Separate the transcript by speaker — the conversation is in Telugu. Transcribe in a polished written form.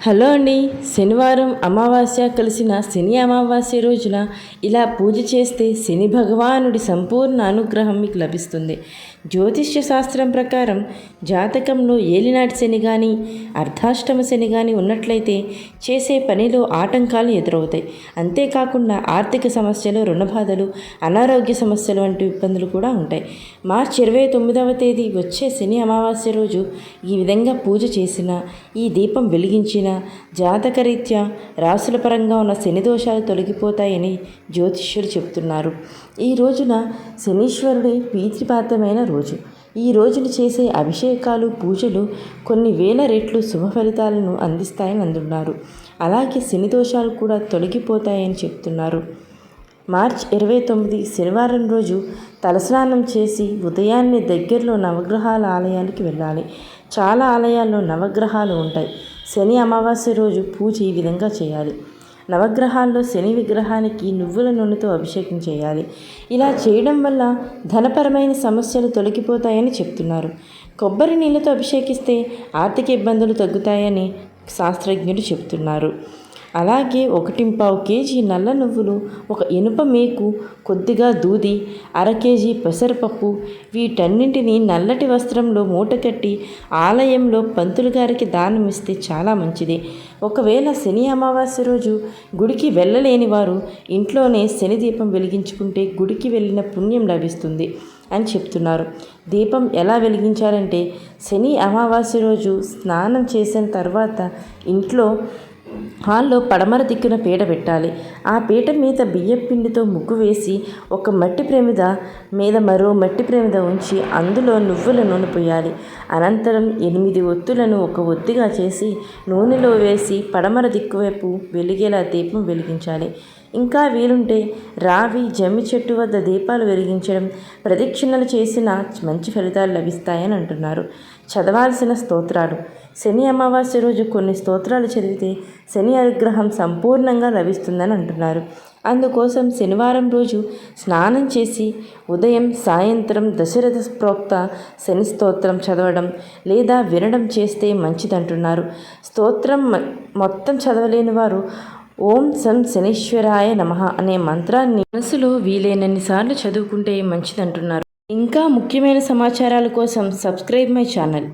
Speaker 1: హలో అండి. శనివారం అమావాస్య కలిసిన శని అమావాస్య రోజున ఇలా పూజ చేస్తే శని భగవానుడి సంపూర్ణ అనుగ్రహం మీకు లభిస్తుంది. జ్యోతిష్య శాస్త్రం ప్రకారం జాతకంలో ఏలినాటి శని కానీ అర్ధాష్టమ శని కానీ ఉన్నట్లయితే చేసే పనిలో ఆటంకాలు ఎదురవుతాయి. అంతేకాకుండా ఆర్థిక సమస్యలు, రుణ బాధలు, అనారోగ్య సమస్యలు వంటి ఇబ్బందులు కూడా ఉంటాయి. మార్చి 29వ తేదీ వచ్చే శని అమావాస్య రోజు ఈ విధంగా పూజ చేసిన, ఈ దీపం వెలిగించిన జాతకరీత్యా రాసుల పరంగా ఉన్న శని దోషాలు తొలగిపోతాయని జ్యోతిష్యులు చెప్తున్నారు. ఈ రోజున శనీశ్వరుడి ప్రీతిపాత్రమైన రోజు. ఈ రోజున చేసే అభిషేకాలు, పూజలు కొన్ని వేల రెట్లు శుభ ఫలితాలను అందిస్తాయని అందున్నారు. అలాగే శని దోషాలు కూడా తొలగిపోతాయని చెప్తున్నారు. మార్చి 29 శనివారం రోజు తలస్నానం చేసి ఉదయాన్నే దగ్గరలో నవగ్రహాల ఆలయానికి వెళ్ళాలి. చాలా ఆలయాల్లో నవగ్రహాలు ఉంటాయి. శని అమావాస్య రోజు పూజ ఈ విధంగా చేయాలి. నవగ్రహాల్లో శని విగ్రహానికి నువ్వుల నూనెతో అభిషేకం చేయాలి. ఇలా చేయడం వల్ల ధనపరమైన సమస్యలు తొలగిపోతాయని చెప్తున్నారు. కొబ్బరి నీళ్ళతో అభిషేకిస్తే ఆర్థిక ఇబ్బందులు తగ్గుతాయని శాస్త్రజ్ఞులు చెప్తున్నారు. అలాగే 1.25 కేజీ నల్ల నువ్వులు, ఒక ఇనుప మేకు, కొద్దిగా దూది, అర కేజీ పెసరపప్పు వీటన్నింటినీ నల్లటి వస్త్రంలో మూటకట్టి ఆలయంలో పంతులు గారికి దానం ఇస్తే చాలా మంచిది. ఒకవేళ శని అమావాస్య రోజు గుడికి వెళ్ళలేని వారు ఇంట్లోనే శని దీపం వెలిగించుకుంటే గుడికి వెళ్ళిన పుణ్యం లభిస్తుంది అని చెప్తున్నారు. దీపం ఎలా వెలిగించాలంటే శని అమావాస్య రోజు స్నానం చేసిన తర్వాత ఇంట్లో హాల్లో పడమర దిక్కున పీట పెట్టాలి. ఆ పీట మీద బియ్యపు పిండితో ముగ్గు వేసి ఒక మట్టి ప్రమిద మీద మరో మట్టి ప్రమిద ఉంచి అందులో నువ్వుల నూనె పోయాలి. అనంతరం 8 ఒత్తులను ఒక ఒత్తిగా చేసి నూనెలో వేసి పడమర దిక్కు వైపు వెలిగేలా దీపం వెలిగించాలి. ఇంకా వీలుంటే రావి, జమ్మి చెట్టు వద్ద దీపాలు వెలిగించడం, ప్రదక్షిణలు చేసిన మంచి ఫలితాలు లభిస్తాయని అంటున్నారు. చదవాల్సిన స్తోత్రాలు. శని అమావాస్య రోజు కొన్ని స్తోత్రాలు చదివితే శని అనుగ్రహం సంపూర్ణంగా లభిస్తుందని అంటున్నారు. అందుకోసం శనివారం రోజు స్నానం చేసి ఉదయం, సాయంత్రం దశరథ ప్రోక్త శని స్తోత్రం చదవడం లేదా వినడం చేస్తే మంచిదంటున్నారు. స్తోత్రం మొత్తం చదవలేని వారు ఓం సం శనీశ్వరాయ నమః అనే మంత్రాన్ని మనసులో వీలైనన్ని సార్లు చదువుకుంటే మంచిదంటున్నారు. ఇంకా ముఖ్యమైన సమాచారాల కోసం సబ్స్క్రైబ్ మై ఛానల్.